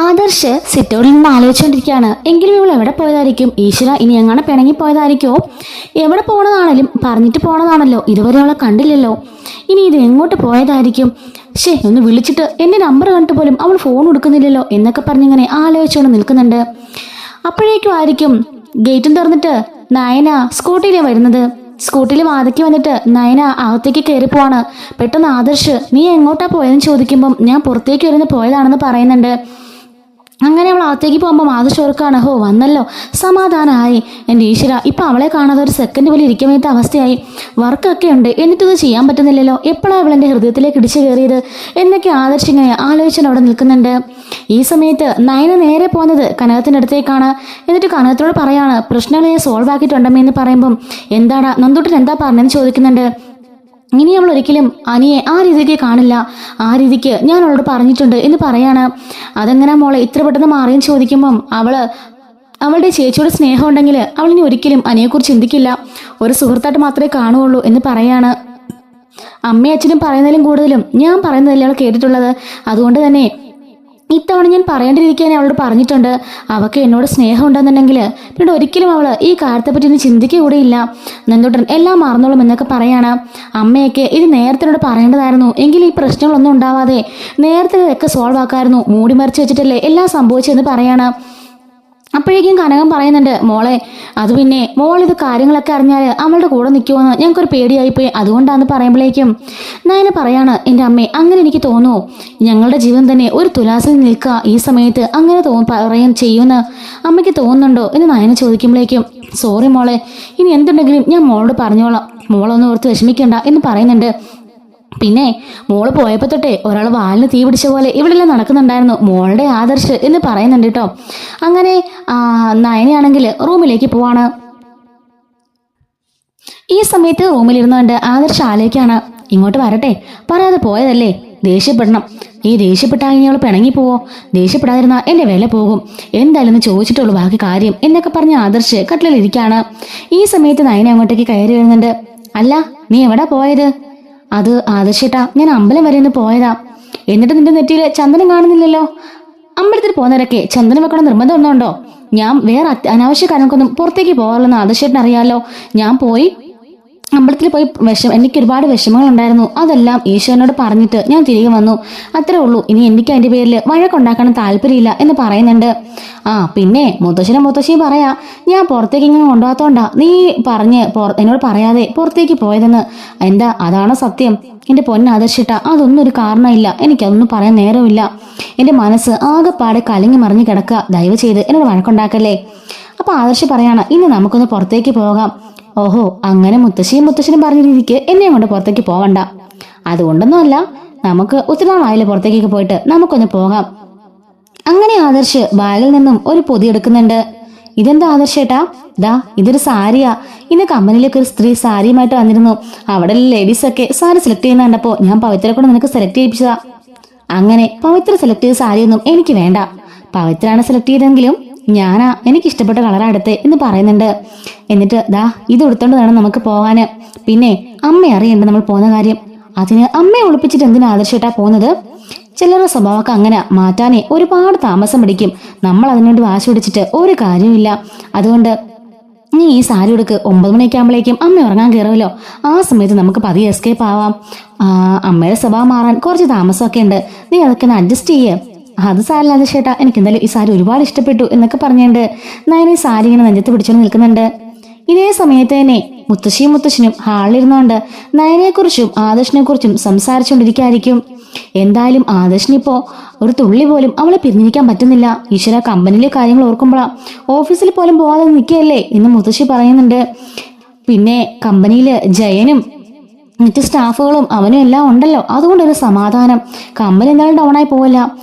ആദർശ് സിറ്റൗട്ടിൽ നിന്ന് ആലോചിച്ചുകൊണ്ടിരിക്കുകയാണ്. എങ്കിലും ഇവൾ എവിടെ പോയതായിരിക്കും? ഈശ്വര, ഇനി എങ്ങനെ പിണങ്ങി പോയതായിരിക്കോ? എവിടെ പോണതാണേലും പറഞ്ഞിട്ട് പോണതാണല്ലോ, ഇതുവരെ അവളെ കണ്ടില്ലല്ലോ. ഇനി ഇത് എങ്ങോട്ട് പോയതായിരിക്കും? ഒന്ന് വിളിച്ചിട്ട് എൻ്റെ നമ്പർ കണ്ടിട്ട് പോലും അവൾ ഫോൺ കൊടുക്കുന്നില്ലല്ലോ എന്നൊക്കെ പറഞ്ഞിങ്ങനെ ആലോചിച്ചുകൊണ്ട് നിൽക്കുന്നുണ്ട്. അപ്പോഴേക്കും ആയിരിക്കും ഗേറ്റും തുറന്നിട്ട് നയന സ്കൂട്ടിയിലേ വരുന്നത്. സ്കൂട്ടിയിൽ വാതയ്ക്ക് വന്നിട്ട് നയന അകത്തേക്ക് കയറി പോവാണ്. പെട്ടെന്ന് ആദർശ്, നീ എങ്ങോട്ടാ പോയതെന്ന് ചോദിക്കുമ്പം ഞാൻ പുറത്തേക്ക് വരുന്ന പോയതാണെന്ന് പറയുന്നുണ്ട്. അങ്ങനെ അവൾ അകത്തേക്ക് പോകുമ്പോൾ ആദർശ് ഓർക്കാണ്, ഹോ വന്നല്ലോ, സമാധാനമായി. എൻ്റെ ഈശ്വര, ഇപ്പം അവളെ കാണാതെ ഒരു സെക്കൻഡ് പോലും ഇരിക്കാൻ വേണ്ട അവസ്ഥയായി. വർക്കൊക്കെ ഉണ്ട്, എന്നിട്ടിത് ചെയ്യാൻ പറ്റുന്നില്ലല്ലോ. എപ്പോഴാണ് അവളെൻ്റെ ഹൃദയത്തിലേക്ക് ഇടിച്ചു കയറിയത് എന്നൊക്കെ ആദർശ് ഇങ്ങനെ ആലോചിച്ചാണ് അവിടെ നിൽക്കുന്നുണ്ട്. ഈ സമയത്ത് നയന നേരെ പോകുന്നത് കനകത്തിൻ്റെ അടുത്തേക്കാണ്. എന്നിട്ട് കനകത്തോട് പറയാണ്, പ്രശ്നങ്ങൾ ഞാൻ സോൾവ് ആക്കിയിട്ടുണ്ടമ്മേ എന്ന് പറയുമ്പം എന്താടാ നന്ദൂട്ടൻ എന്താ പറഞ്ഞതെന്ന് ചോദിക്കുന്നുണ്ട്. ഇനി നമ്മൾ ഒരിക്കലും അനിയെ ആ രീതിക്ക് കാണില്ല, ആ രീതിക്ക് ഞാൻ അവളോട് പറഞ്ഞിട്ടുണ്ട് എന്ന് പറയാണ്. അതെങ്ങനെ മോളെ ഇത്ര പെട്ടെന്ന് മാറിയെന്ന് ചോദിക്കുമ്പം അവളുടെ ചേച്ചിയോട് സ്നേഹം ഉണ്ടെങ്കിൽ അവളിനി ഒരിക്കലും അനിയെക്കുറിച്ച് ചിന്തിക്കില്ല, ഒരു സുഹൃത്തായിട്ട് മാത്രമേ കാണുകയുള്ളൂ എന്ന് പറയാണ്. അമ്മയും അച്ഛനും പറയുന്നതിലും കൂടുതലും ഞാൻ പറയുന്നതല്ലേ അവൾ കേട്ടിട്ടുള്ളത്. അതുകൊണ്ട് തന്നെ ഇത്തവണ ഞാൻ പറയേണ്ടിയിരിക്കാൻ അവളോട് പറഞ്ഞിട്ടുണ്ട്. അവൾക്ക് എന്നോട് സ്നേഹം ഉണ്ടെന്നുണ്ടെങ്കിൽ പിന്നീട് ഒരിക്കലും അവൾ ഈ കാര്യത്തെപ്പറ്റി ഇനി ചിന്തിക്കുക കൂടെയില്ല. നന്ദൂട്ടൻ എല്ലാം മറന്നോളും എന്നൊക്കെ പറയാണ്. അമ്മയൊക്കെ ഇത് നേരത്തിനോട് പറയേണ്ടതായിരുന്നു, എങ്കിൽ ഈ പ്രശ്നങ്ങളൊന്നും ഉണ്ടാവാതെ നേരത്തെ ഇതൊക്കെ സോൾവ് ആക്കായിരുന്നു. മൂടി മറിച്ച് വെച്ചിട്ടല്ലേ എല്ലാം സംഭവിച്ചതെന്ന് പറയാണ്. അപ്പോഴേക്കും കനകം പറയുന്നുണ്ട്, മോളെ അത് പിന്നെ മോളിത് കാര്യങ്ങളൊക്കെ അറിഞ്ഞാൽ അവളുടെ കൂടെ നിൽക്കുമെന്ന് ഞങ്ങൾക്കൊരു പേടിയായിപ്പോയി, അതുകൊണ്ടാന്ന് പറയുമ്പോഴേക്കും നയന പറയാണ്, എൻ്റെ അമ്മേ അങ്ങനെ എനിക്ക് തോന്നുന്നു, ഞങ്ങളുടെ ജീവൻ തന്നെ ഒരു തുലാസിൽ നിൽക്കുക ഈ സമയത്ത് അങ്ങനെ പറയാൻ ചെയ്യുമെന്ന് അമ്മയ്ക്ക് തോന്നുന്നുണ്ടോ എന്ന് നയന ചോദിക്കുമ്പോഴേക്കും, സോറി മോളെ, ഇനി എന്തുണ്ടെങ്കിലും ഞാൻ മോളോട് പറഞ്ഞോളാം, മോളൊന്നും ഓർത്ത് വിഷമിക്കണ്ട എന്ന് പറയുന്നുണ്ട്. പിന്നെ മോള് പോയപ്പോൾ തൊട്ടേ ഒരാൾ വാലിന് തീ പിടിച്ച പോലെ ഇവിടെല്ലാം നടക്കുന്നുണ്ടായിരുന്നു, മോളുടെ ആദർശ് എന്ന് പറയുന്നുണ്ട് കേട്ടോ. അങ്ങനെ നയനയാണെങ്കിൽ റൂമിലേക്ക് പോവാണ്. ഈ സമയത്ത് റൂമിലിരുന്നുകൊണ്ട് ആദർശ് ആലോചിക്കാണ്, ഇങ്ങോട്ട് വരട്ടെ, പറയാതെ പോയതല്ലേ, ദേഷ്യപ്പെടണം, ഈ ദേഷ്യപ്പെട്ടാൽ ഇനി അവൾ പിണങ്ങി പോവോ, ദേഷ്യപ്പെടാതിരുന്നാൽ എൻ്റെ വില പോകും, എന്തായാലും ഒന്ന് ചോദിച്ചിട്ടുള്ളൂ ബാക്കി കാര്യം എന്നൊക്കെ പറഞ്ഞ് ആദർശ് കട്ടിലിരിക്കുകയാണ്. ഈ സമയത്ത് നയന അങ്ങോട്ടേക്ക് കയറി വരുന്നുണ്ട്. അല്ല, നീ എവിടാ പോയത്? അത് ആദർശേട്ടാ, ഞാൻ അമ്പലം വരെ ഒന്ന് പോയതാ. എന്നിട്ട് നിന്റെ നെറ്റിയിൽ ചന്ദനം കാണുന്നില്ലല്ലോ. അമ്പലത്തിൽ പോകുന്നവരൊക്കെ ചന്ദനം വെക്കണം നിർബന്ധം ഒന്നുണ്ടോ? ഞാൻ വേറെ അനാവശ്യ കാര്യങ്ങൾക്കൊന്നും പുറത്തേക്ക് പോകാറില്ലെന്ന് ആദർശേട്ടൻ അറിയാലോ. ഞാൻ പോയി അമ്പലത്തിൽ പോയി എനിക്ക് ഒരുപാട് വിഷമങ്ങൾ ഉണ്ടായിരുന്നു, അതെല്ലാം ഈശ്വരനോട് പറഞ്ഞിട്ട് ഞാൻ തിരികെ വന്നു, അത്രേ ഉള്ളൂ. ഇനി എനിക്ക് അതിന്റെ പേരിൽ വഴക്കുണ്ടാക്കണം താല്പര്യമില്ല എന്ന് പറയുന്നുണ്ട്. പിന്നെ മുത്തശ്ശിയും പറയാ, ഞാൻ പുറത്തേക്ക് ഇങ്ങനെ കൊണ്ടുപോകാത്തോണ്ടാ നീ എന്നോട് പറയാതെ പുറത്തേക്ക് പോയതെന്ന്. എന്താ അതാണോ സത്യം? എന്റെ പൊന്നാദർശിട്ട, അതൊന്നും ഒരു കാരണമില്ല, എനിക്കതൊന്നും പറയാൻ നേരമില്ല. എന്റെ മനസ്സ് ആകെപ്പാടെ കലങ്ങി മറിഞ്ഞു കിടക്കുക, ദയവ് ചെയ്ത് എന്നോട് വഴക്കുണ്ടാക്കല്ലേ. അപ്പൊ ആദർശ് പറയാണ്, ഇനി നമുക്കൊന്ന് പുറത്തേക്ക് പോകാം. ഓഹോ, അങ്ങനെ മുത്തശ്ശനും പറഞ്ഞ രീതിക്ക് എന്നെ കൊണ്ട് പുറത്തേക്ക് പോവണ്ട, അതുകൊണ്ടൊന്നും അല്ല, നമുക്ക് ഒത്തിരി നാളായാലും പുറത്തേക്കൊക്കെ പോയിട്ട് നമുക്കൊന്ന് പോകാം. അങ്ങനെ ആദർശ് ബാഗിൽ നിന്നും ഒരു പൊതി എടുക്കുന്നുണ്ട്. ഇതെന്താ ആദർശേട്ടാ? ദാ ഇതൊരു സാരിയാ, ഇന്ന് കമ്പനിയിലേക്ക് ഒരു സ്ത്രീ സാരിയുമായിട്ട് വന്നിരുന്നു, അവിടെ ലേഡീസൊക്കെ സാരി സെലക്ട് ചെയ്യുന്ന കണ്ടപ്പോ ഞാൻ പവിത്രയെ കൊണ്ട് നിനക്ക് സെലക്ട് ചെയ്യിപ്പിച്ചതാ. അങ്ങനെ പവിത്ര സെലക്ട് ചെയ്ത സാരിയൊന്നും എനിക്ക് വേണ്ട, പവിത്രയാണ് സെലക്ട് ചെയ്തെങ്കിലും എനിക്ക് ഇഷ്ടപ്പെട്ട കളറാ എടുത്തേ എന്ന് പറയുന്നുണ്ട്. എന്നിട്ട് ദാ ഇത് എടുത്തോണ്ട് വേണം നമുക്ക് പോകാന്. പിന്നെ അമ്മ അറിയണ്ട നമ്മൾ പോകുന്ന കാര്യം, അതിന് അമ്മയെ ഒളിപ്പിച്ചിട്ട് എന്തിനാ ആദർശേട്ടാ പോകുന്നത്? ചിലരുടെ സ്വഭാവമൊക്കെ അങ്ങനെ മാറ്റാനേ ഒരുപാട് താമസം പിടിക്കും, നമ്മൾ അതിനുവേണ്ടി വാശി പിടിച്ചിട്ട് ഒരു കാര്യമില്ല. അതുകൊണ്ട് നീ ഈ സാരി എടുക്ക്, 9 മണിയൊക്കെ ആകുമ്പോഴേക്കും അമ്മ ഉറങ്ങാൻ കയറുമല്ലോ, ആ സമയത്ത് നമുക്ക് പതിയെ എസ്കേപ്പ് ആവാം. അമ്മയുടെ സ്വഭാവം മാറാൻ കുറച്ച് താമസമൊക്കെ ഉണ്ട്, നീ അതൊക്കെ ഒന്ന് അഡ്ജസ്റ്റ് ചെയ്യേ. അത് സാരില്ലാതെ ചേട്ടാ, എനിക്ക് എന്തായാലും ഈ സാരി ഒരുപാട് ഇഷ്ടപ്പെട്ടു എന്നൊക്കെ പറഞ്ഞുകൊണ്ട് നയന ഈ സാരി ഇങ്ങനെ നെഞ്ചത്ത് പിടിച്ചോണ്ട് നിൽക്കുന്നുണ്ട്. ഇതേ സമയത്ത് തന്നെ മുത്തശ്ശനും ഹാളിലിരുന്നുകൊണ്ട് നയനെക്കുറിച്ചും ആദർശിനെ കുറിച്ചും സംസാരിച്ചുകൊണ്ടിരിക്കുകയായിരിക്കും. എന്തായാലും ആദർശിനിപ്പോ ഒരു തുള്ളി പോലും അവളെ പിരിഞ്ഞിരിക്കാൻ പറ്റുന്നില്ല. ഈശ്വര, കമ്പനിയിലെ കാര്യങ്ങൾ ഓർക്കുമ്പോഴാ ഓഫീസിൽ പോലും പോവാതെ നിൽക്കുകയല്ലേ എന്ന് മുത്തശ്ശി പറയുന്നുണ്ട്. പിന്നെ കമ്പനിയിൽ ജയനും മറ്റ് സ്റ്റാഫുകളും അവനും എല്ലാം ഉണ്ടല്ലോ, അതുകൊണ്ടൊരു സമാധാനം. കമ്പനി എന്തായാലും ഡൗണായി പോവില്ല,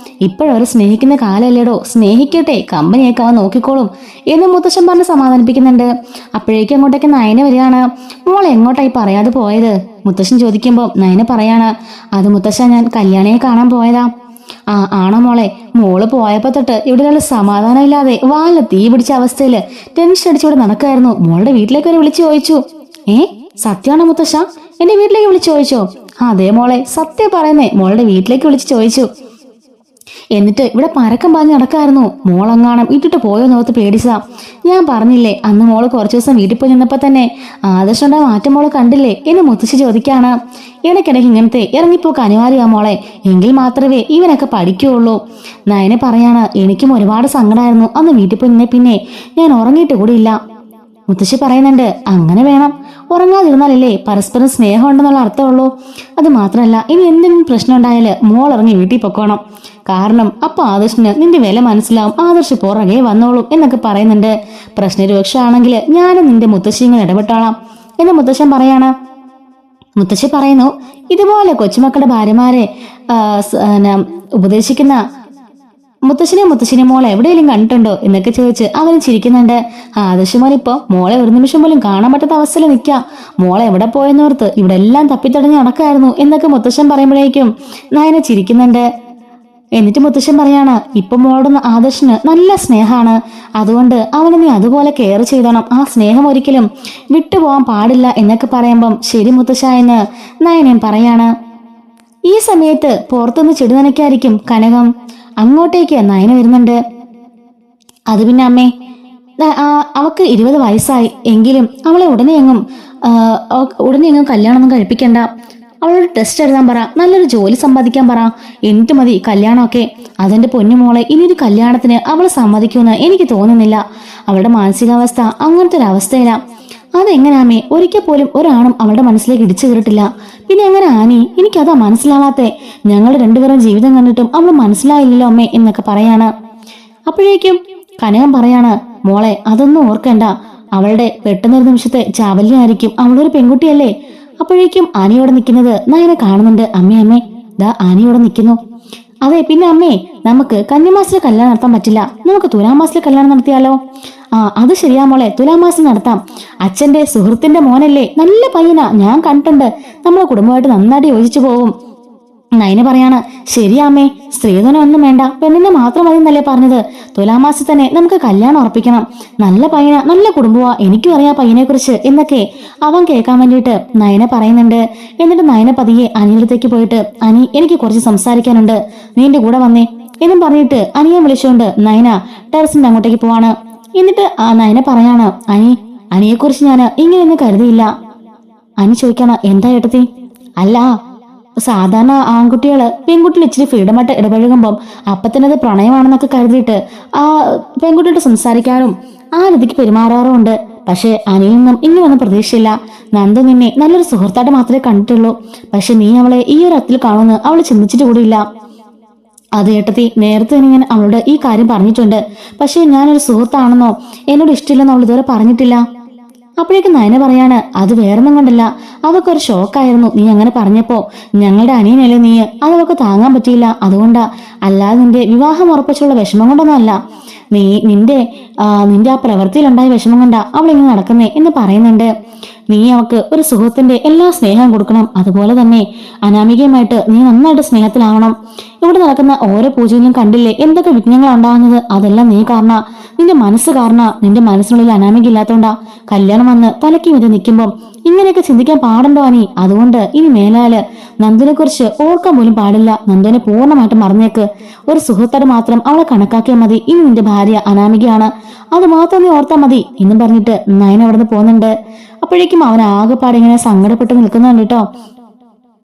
ഇപ്പോഴൊരു സ്നേഹിക്കുന്ന കാലല്ലേടോ, സ്നേഹിക്കട്ടെ, കമ്പനിയൊക്കെ അവൻ നോക്കിക്കോളും എന്ന് മുത്തശ്ശൻ പറഞ്ഞ് സമാധാനിപ്പിക്കുന്നുണ്ട്. അപ്പോഴേക്കും അങ്ങോട്ടേക്ക് നയന വരികയാണ്. മോൾ എങ്ങോട്ടായി പറയാതെ പോയത്? മുത്തശ്ശൻ ചോദിക്കുമ്പോൾ നയന പറയാണ്, അത് മുത്തശ്ശൻ ഞാൻ കല്യാണിയെ കാണാൻ പോയതാ. ആണോ മോളെ? മോള് പോയപ്പോ തൊട്ട് ഇവിടെ ഒരാൾ സമാധാനമില്ലാതെ വാല തീ പിടിച്ച അവസ്ഥയില് ടെൻഷൻ അടിച്ചോടെ നടക്കായിരുന്നു. മോളുടെ വീട്ടിലേക്ക് വരെ വിളിച്ചു ചോദിച്ചു. സത്യമാണോ മുത്തശ്ശ? എന്റെ വീട്ടിലേക്ക് വിളിച്ചു ചോദിച്ചോ? അതേ മോളെ, സത്യം പറയുന്നേ, മോളുടെ വീട്ടിലേക്ക് വിളിച്ചു ചോദിച്ചു. എന്നിട്ട് ഇവിടെ പരക്കം പാഞ്ഞ് നടക്കായിരുന്നു. മോളെങ്ങാണം ഇട്ടിട്ട് പോയോ നോർത്ത് പേടിച്ചതാ. ഞാൻ പറഞ്ഞില്ലേ അന്ന് മോള് കുറച്ചു ദിവസം വീട്ടിൽ പോയി നിന്നപ്പോ തന്നെ ആദർശന്റെ മാറ്റം മോള് കണ്ടില്ലേ എന്ന് മുത്തശ്ശി ചോദിക്കാണ്. ഇടയ്ക്കിടയ്ക്ക് ഇങ്ങനത്തെ ഇറങ്ങിപ്പോക്ക് അനിവാര്യ മോളെ, എങ്കിൽ മാത്രമേ ഇവനൊക്കെ പഠിക്കുകയുള്ളൂ. നയനെ പറയാണ്, എനിക്കും ഒരുപാട് സങ്കടമായിരുന്നു അന്ന് വീട്ടിൽ പോയി നിന്നെ, പിന്നെ ഞാൻ ഉറങ്ങിയിട്ട് കൂടിയില്ല. മുത്തശ്ശി പറയുന്നുണ്ട്, അങ്ങനെ വേണം, ഉറങ്ങാതിരുന്നാലല്ലേ പരസ്പരം സ്നേഹം ഉണ്ടെന്നുള്ള അർത്ഥമുള്ളൂ. അത് മാത്രമല്ല, ഇനി എന്തെങ്കിലും പ്രശ്നം ഉണ്ടായാല് മോൾ ഇറങ്ങി വീട്ടിൽ പൊക്കോണം. കാരണം അപ്പൊ ആദർശിന് നിന്റെ വില മനസ്സിലാവും, ആദർശ് പുറകെ വന്നോളും എന്നൊക്കെ പറയുന്നുണ്ട്. പ്രശ്നരൂക്ഷമാണെങ്കിൽ ഞാനും നിന്റെ മുത്തശ്ശിങ്ങൾ ഇടപെട്ടോളാം എന്ന് മുത്തശ്ശൻ പറയാണ്. മുത്തശ്ശി പറയുന്നു, ഇതുപോലെ കൊച്ചുമക്കളുടെ ഭാര്യമാരെ ഉപദേശിക്കുന്ന മുത്തശ്ശിനെ മോളെ എവിടെയെങ്കിലും കണ്ടിട്ടുണ്ടോ എന്നൊക്കെ ചോദിച്ച് അവന് ചിരിക്കുന്നുണ്ട്. ആദർശമോൻ ഇപ്പൊ മോളെ ഒരു നിമിഷം പോലും കാണാൻ പറ്റാത്ത അവസ്ഥയിൽ നിൽക്കുക. മോളെ എവിടെ പോയെന്നോർത്ത് ഇവിടെ എല്ലാം തപ്പിത്തടഞ്ഞ് നടക്കായിരുന്നു എന്നൊക്കെ മുത്തശ്ശൻ പറയുമ്പോഴേക്കും നയന ചിരിക്കുന്നുണ്ട്. എന്നിട്ട് മുത്തശ്ശൻ പറയാണ്, ഇപ്പൊ മോളോട് ആദർശന് നല്ല സ്നേഹമാണ്, അതുകൊണ്ട് അവനെ നീ അതുപോലെ കെയർ ചെയ്തണം, ആ സ്നേഹം ഒരിക്കലും വിട്ടുപോകാൻ പാടില്ല എന്നൊക്കെ പറയുമ്പം ശരി മുത്തശ്ശ എന്ന് നയനയും പറയാണ്. ഈ സമയത്ത് പുറത്തുനിന്ന് ചെടി നനയ്ക്കായിരിക്കും കനകം. അങ്ങോട്ടേക്ക് നയന വരുന്നുണ്ട്. അത് പിന്നെ അമ്മേ, അവക്ക് 20 വയസ്സായി, എങ്കിലും അവളെ ഉടനെയെങ്ങും കല്യാണമൊന്നും കഴിപ്പിക്കണ്ട. അവളോട് ടെസ്റ്റ് എഴുതാൻ പറ, നല്ലൊരു ജോലി സമ്പാദിക്കാൻ പറ, എന്നിട്ട് മതി കല്യാണമൊക്കെ. അതെന്റെ പൊന്നുമോളെ, ഇനിയൊരു കല്യാണത്തിന് അവൾ സമ്മതിക്കുമെന്ന് എനിക്ക് തോന്നുന്നില്ല. അവളുടെ മാനസികാവസ്ഥ അങ്ങനത്തെ ഒരു അവസ്ഥയിലാ. അതെങ്ങനാമേ, ഒരിക്കൽ പോലും ഒരാണും അവളുടെ മനസ്സിലേക്ക് ഇടിച്ചു കയറിട്ടില്ല. പിന്നെ എങ്ങനെ ആനി, എനിക്കതാ മനസ്സിലാവാത്തെ. ഞങ്ങൾ രണ്ടുപേരും ജീവിതം കണ്ടിട്ടും അവൾ മനസ്സിലായില്ലല്ലോ അമ്മേ എന്നൊക്കെ പറയാണ്. അപ്പോഴേക്കും കനകം പറയാണ്, മോളെ അതൊന്നും ഓർക്കണ്ട, അവളുടെ പെട്ടെന്നൊരു നിമിഷത്തെ ചാവല്യായിരിക്കും, അവളൊരു പെൺകുട്ടിയല്ലേ. അപ്പോഴേക്കും ആനിയോടെ നിൽക്കുന്നത് നയന കാണുന്നുണ്ട്. അമ്മേ ദാ ആനിയോടെ നിൽക്കുന്നു. അതെ, പിന്നെ അമ്മേ, നമുക്ക് കന്നിമാസത്തിലെ കല്യാണം നടത്താൻ പറ്റില്ല, നമുക്ക് തുലാമാസത്തിലെ കല്യാണം നടത്തിയാലോ? അത് ശരിയാ മോളെ, തുലാമാസം നടത്താം. അച്ഛന്റെ സുഹൃത്തിന്റെ മോനല്ലേ, നല്ല പയ്യനാ, ഞാൻ കണ്ടിട്ടുണ്ട്, നമ്മളെ കുടുംബമായിട്ട് നന്നായിട്ട് യോജിച്ചു പോകും. നയന പറയാണ്, ശരിയാമ്മേ, സ്ത്രീധനം ഒന്നും വേണ്ട, പെണ്ണിനെ മാത്രം മതി എന്നല്ലേ പറഞ്ഞത്. തുലാമാസത്തിൽ തന്നെ നമുക്ക് കല്യാണം ഉറപ്പിക്കണം. നല്ല പയ്യന, നല്ല കുടുംബമാ, എനിക്കും അറിയാം പയ്യനെ കുറിച്ച് എന്നൊക്കെ അവൻ കേൾക്കാൻ വേണ്ടിയിട്ട് നയന പറയുന്നുണ്ട്. എന്നിട്ട് നയന പതിയെ അനിയടുത്തേക്ക് പോയിട്ട്, അനി എനിക്ക് കുറച്ച് സംസാരിക്കാനുണ്ട്, നീ എന്റെ കൂടെ വന്നേ എന്നും പറഞ്ഞിട്ട് അനിയെ വിളിച്ചുകൊണ്ട് നയന ടെറസിന്റെ അങ്ങോട്ടേക്ക് പോവാണ്. എന്നിട്ട് നയന പറയാണ്, അനിയെക്കുറിച്ച് ഞാൻ ഇങ്ങനെയൊന്നും കരുതിയില്ല. അനി ചോദിക്കാണ്, എന്താ ഏട്ടത്തി? അല്ല, സാധാരണ ആൺകുട്ടികള് പെൺകുട്ടികൾ ഇച്ചിരി ഫ്രീഡമായിട്ട് ഇടപഴകുമ്പം അപ്പത്തന്നത് പ്രണയമാണെന്നൊക്കെ കരുതിയിട്ട് ആ പെൺകുട്ടിയോട് സംസാരിക്കാറും ആ രീതിക്ക് പെരുമാറാറും ഉണ്ട്. പക്ഷെ അനിയിൽ നിന്നും ഇങ്ങനൊന്നും പ്രതീക്ഷയില്ല. നന്ദു നിന്നെ നല്ലൊരു സുഹൃത്തായിട്ട് മാത്രമേ കണ്ടിട്ടുള്ളൂ. പക്ഷെ നീ അവളെ ഈ ഒരു അർത്ഥത്തിൽ കാണുമെന്ന് അവള് ചിന്തിച്ചിട്ട് കൂടിയില്ല. അത് ഏട്ടത്തി, നേരത്തെ തന്നെ ഞാൻ അവളോട് ഈ കാര്യം പറഞ്ഞിട്ടുണ്ട്. പക്ഷെ ഞാനൊരു സുഹൃത്താണെന്നോ എന്നോട് ഇഷ്ടമില്ലെന്നോ അവൾ ഇതുവരെ പറഞ്ഞിട്ടില്ല. അപ്പോഴേക്കും നയന പറയാണ്, അത് വേറൊന്നും കൊണ്ടല്ല, അവക്കൊരു ഷോക്കായിരുന്നു നീ അങ്ങനെ പറഞ്ഞപ്പോ. ഞങ്ങളുടെ അനിയനല്ലേ നീ, അതവക്ക് താങ്ങാൻ പറ്റിയില്ല, അതുകൊണ്ടാ. അല്ലാതെ നിന്റെ വിവാഹം ഉറപ്പിച്ചുള്ള വിഷമം കൊണ്ടൊന്നും അല്ല. നിന്റെ ആ പ്രവൃത്തിയിലുണ്ടായ വിഷമം കൊണ്ടാ അവളിങ്ങനെ നടക്കുന്നേ എന്ന് പറയുന്നുണ്ട്. നീ അവക്ക് ഒരു സുഹൃത്തിന്റെ എല്ലാ സ്നേഹം കൊടുക്കണം. അതുപോലെ തന്നെ അനാമികയുമായിട്ട് നീ നന്നായിട്ട് സ്നേഹത്തിലാവണം. ഇവിടെ നടക്കുന്ന ഓരോ പൂജയിലും കണ്ടില്ലേ എന്തൊക്കെ വിഘ്നങ്ങളാണ് ഉണ്ടാകുന്നത്? അതെല്ലാം നീ കാരണ, നിന്റെ മനസ്സ് കാരണ. നിന്റെ മനസ്സിനുള്ളിൽ അനാമിക ഇല്ലാത്തോണ്ടാ കല്യാണം വന്ന് തലയ്ക്ക് ഇത് നിൽക്കുമ്പം ഇങ്ങനെയൊക്കെ ചിന്തിക്കാൻ പാടുണ്ടോ അനി? അതുകൊണ്ട് ഇനി മേലാല് നന്ദുനെ കുറിച്ച് ഓർക്കാൻ പോലും പാടില്ല. നന്ദുനെ പൂർണ്ണമായിട്ട് മറന്നേക്ക്. ഒരു സുഹൃത്തോട് മാത്രം അവളെ കണക്കാക്കിയാൽ മതി. ഇനി നിന്റെ ഭാര്യ അനാമികയാണ്, അത് മാത്രം നീ ഓർത്താൽ മതി എന്നും പറഞ്ഞിട്ട് നയന അവിടെ നിന്ന് പോകുന്നുണ്ട്. അപ്പോഴേക്കും അവൻ ആകെപ്പാടെ ഇങ്ങനെ സങ്കടപ്പെട്ട് നിൽക്കുന്നുണ്ട് കേട്ടോ.